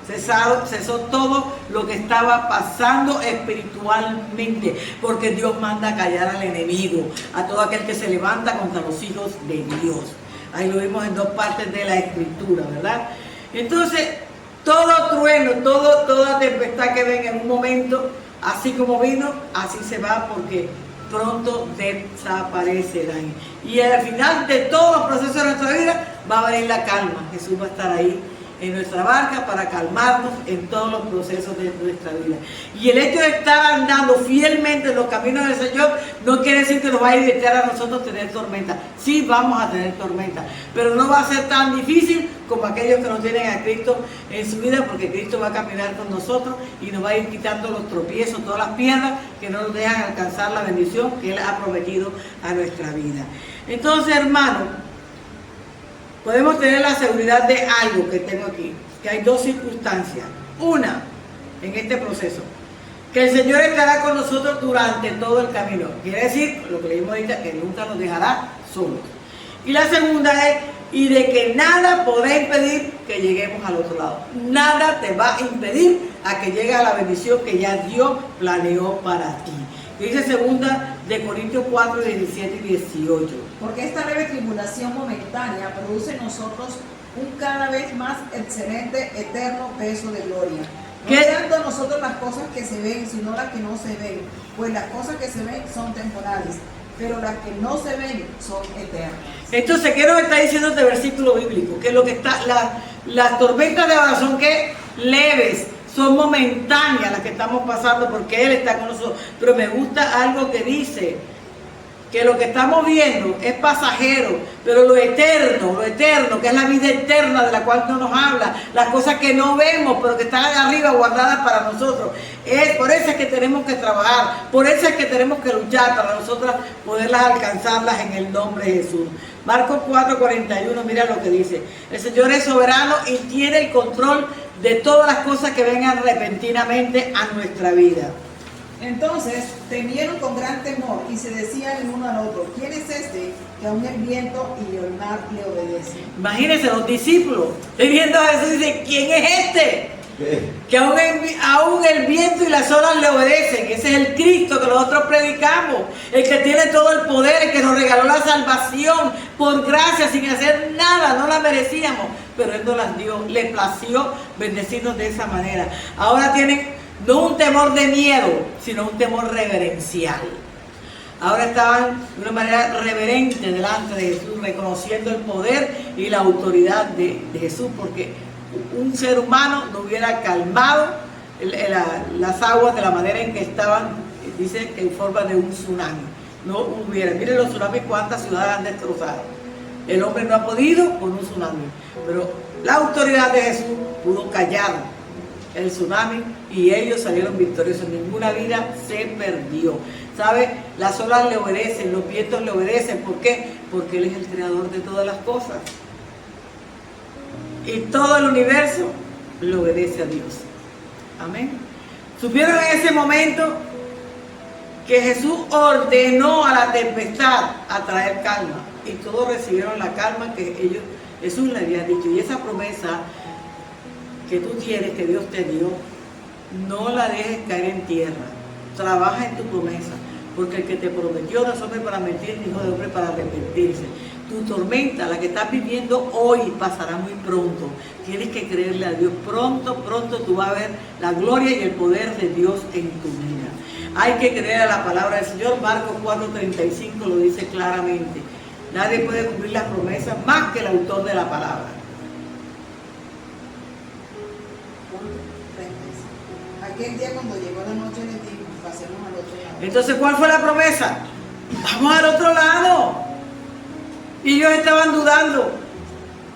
Cesó todo lo que estaba pasando espiritualmente, porque Dios manda a callar al enemigo, a todo aquel que se levanta contra los hijos de Dios. Ahí lo vimos en 2 partes de la Escritura, ¿verdad? Entonces, Todo trueno, toda tempestad que venga en un momento, así como vino, así se va, porque pronto desaparecerán. Y al final de todos los procesos de nuestra vida va a venir la calma. Jesús va a estar ahí en nuestra barca para calmarnos en todos los procesos de nuestra vida. Y el hecho de estar andando fielmente en los caminos del Señor no quiere decir que nos va a evitar a nosotros tener tormenta. Sí vamos a tener tormenta, pero no va a ser tan difícil como aquellos que no tienen a Cristo en su vida, porque Cristo va a caminar con nosotros y nos va a ir quitando los tropiezos, todas las piedras que no nos dejan alcanzar la bendición que Él ha prometido a nuestra vida. Entonces, hermanos, podemos tener la seguridad de algo que tengo aquí, que hay dos circunstancias. Una, en este proceso, que el Señor estará con nosotros durante todo el camino. Quiere decir, lo que leímos ahorita, que nunca nos dejará solos. Y la segunda es, y de que nada podrá impedir que lleguemos al otro lado. Nada te va a impedir a que llegue a la bendición que ya Dios planeó para ti. Dice segunda de Corintios 4, 17 y 18. Porque esta leve tribulación momentánea produce en nosotros un cada vez más excelente, eterno peso de gloria. No ¿Qué? tanto nosotros las cosas que se ven, sino las que no se ven. Pues las cosas que se ven son temporales, pero las que no se ven son eternas. Entonces, ¿qué nos está diciendo este versículo bíblico? Que lo que está, las tormentas de ahora son que leves, son momentáneas las que estamos pasando, porque Él está con nosotros. Pero me gusta algo que dice, que lo que estamos viendo es pasajero, pero lo eterno, que es la vida eterna de la cual no nos habla, las cosas que no vemos, pero que están arriba guardadas para nosotros. Por eso es que tenemos que trabajar, por eso es que tenemos que luchar para nosotras poderlas alcanzarlas en el nombre de Jesús. Marcos 4:41, mira lo que dice. El Señor es soberano y tiene el control de todas las cosas que vengan repentinamente a nuestra vida. Entonces temieron con gran temor y se decían el uno al otro: ¿quién es este que aún el viento y el mar le obedecen? Imagínense los discípulos viendo a Jesús y dicen, ¿quién es este? Que aún el viento y las olas le obedecen. Ese es el Cristo que nosotros predicamos, el que tiene todo el poder, el que nos regaló la salvación por gracia, sin hacer nada, no la merecíamos, pero Él nos las dio, le plació bendecirnos de esa manera. Ahora tienen no un temor de miedo, sino un temor reverencial. Ahora estaban de una manera reverente delante de Jesús, reconociendo el poder y la autoridad de Jesús, porque un ser humano no hubiera calmado las aguas de la manera en que estaban, dice que en forma de un tsunami. No hubiera. Miren los tsunamis, cuántas ciudades han destrozado. El hombre no ha podido con un tsunami, pero la autoridad de Jesús pudo callar el tsunami y ellos salieron victoriosos. Ninguna vida se perdió. ¿Sabe? Las olas le obedecen, los vientos le obedecen. ¿Por qué? Porque Él es el creador de todas las cosas. Y todo el universo le obedece a Dios. Amén. Supieron en ese momento que Jesús ordenó a la tempestad a traer calma. Y todos recibieron la calma que Jesús le había dicho. Y esa promesa que tú tienes, que Dios te dio, no la dejes caer en tierra. Trabaja en tu promesa, porque el que te prometió no es hombre para mentir, ni hijo de hombre para arrepentirse. Tu tormenta, la que estás viviendo hoy, pasará muy pronto. Tienes que creerle a Dios. Pronto tú vas a ver la gloria y el poder de Dios en tu vida. Hay que creer a la palabra del Señor. Marcos 4:35 lo dice claramente. Nadie puede cumplir las promesas más que el autor de la palabra. Aquel día cuando llegó la noche les dijo, pasemos al otro lado. Entonces, ¿cuál fue la promesa? Vamos al otro lado. Y ellos estaban dudando.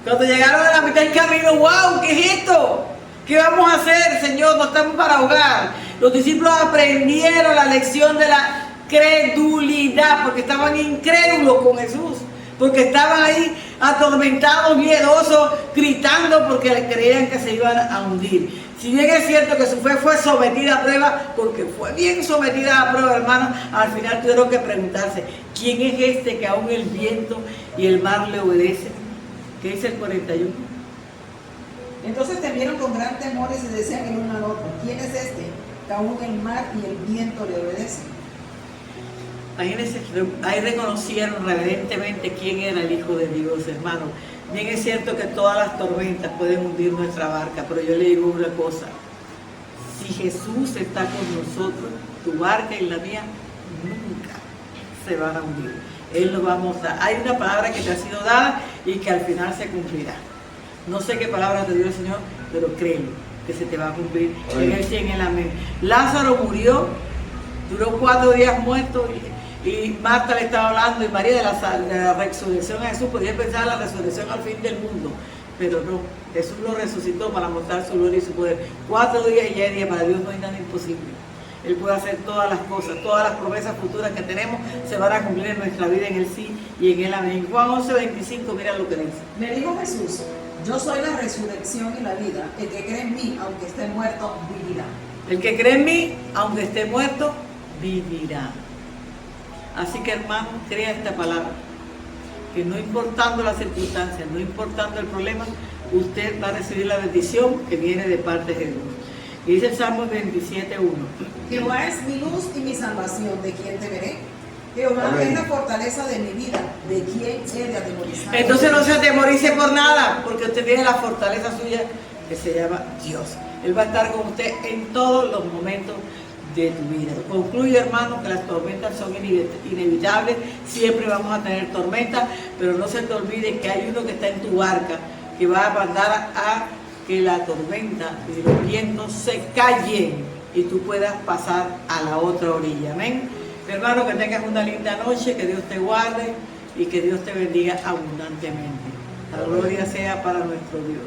Cuando llegaron a la mitad del camino, ¡wow! ¿Qué es esto? ¿Qué vamos a hacer, Señor? No estamos para ahogar. Los discípulos aprendieron la lección de la credulidad, porque estaban incrédulos con Jesús. Porque estaban ahí atormentados, miedosos, gritando porque creían que se iban a hundir. Si bien es cierto que su fe fue sometida a prueba, porque fue bien sometida a prueba, hermanos, al final tuvieron que preguntarse, ¿quién es este que aún el viento y el mar le obedecen? ¿Qué dice el 41? Entonces temieron con gran temor y se decían el uno al otro: ¿quién es este que aún el mar y el viento le obedecen? Imagínense, ahí reconocieron reverentemente quién era el Hijo de Dios, hermano. Bien es cierto que todas las tormentas pueden hundir nuestra barca, pero yo le digo una cosa, si Jesús está con nosotros, tu barca y la mía nunca se van a hundir. Él nos va a mostrar. Hay una palabra que te ha sido dada y que al final se cumplirá. No sé qué palabra te dio el Señor, pero créelo, que se te va a cumplir. En el sí, en el amén. Lázaro murió, duró 4 días muerto y Marta le estaba hablando y María de la resurrección a Jesús. Podía pensar en la resurrección al fin del mundo, pero no. Jesús lo resucitó para mostrar su gloria y su poder. 4 días y ya es día, para Dios no hay nada imposible. Él puede hacer todas las cosas, todas las promesas futuras que tenemos se van a cumplir en nuestra vida en el sí y en el amén. Juan 11:25, mira lo que dice. Me dijo Jesús, yo soy la resurrección y la vida. El que cree en mí, aunque esté muerto, vivirá. El que cree en mí, aunque esté muerto, vivirá. Así que hermano, crea esta palabra, que no importando las circunstancias, no importando el problema, usted va a recibir la bendición que viene de parte de Dios. Y dice el Salmo 27:1. Jehová es mi luz y mi salvación, ¿de quién temeré? Jehová es la fortaleza de mi vida, ¿de quién he de atemorizar? Entonces no se atemorice por nada, porque usted tiene la fortaleza suya que se llama Dios. Él va a estar con usted en todos los momentos de tu vida. Concluyo, hermano, que las tormentas son inevitables, siempre vamos a tener tormentas, pero no se te olvide que hay uno que está en tu barca, que va a mandar a que la tormenta y los vientos se callen y tú puedas pasar a la otra orilla. Amén. Mi hermano, que tengas una linda noche, que Dios te guarde y que Dios te bendiga abundantemente. La gloria sea para nuestro Dios.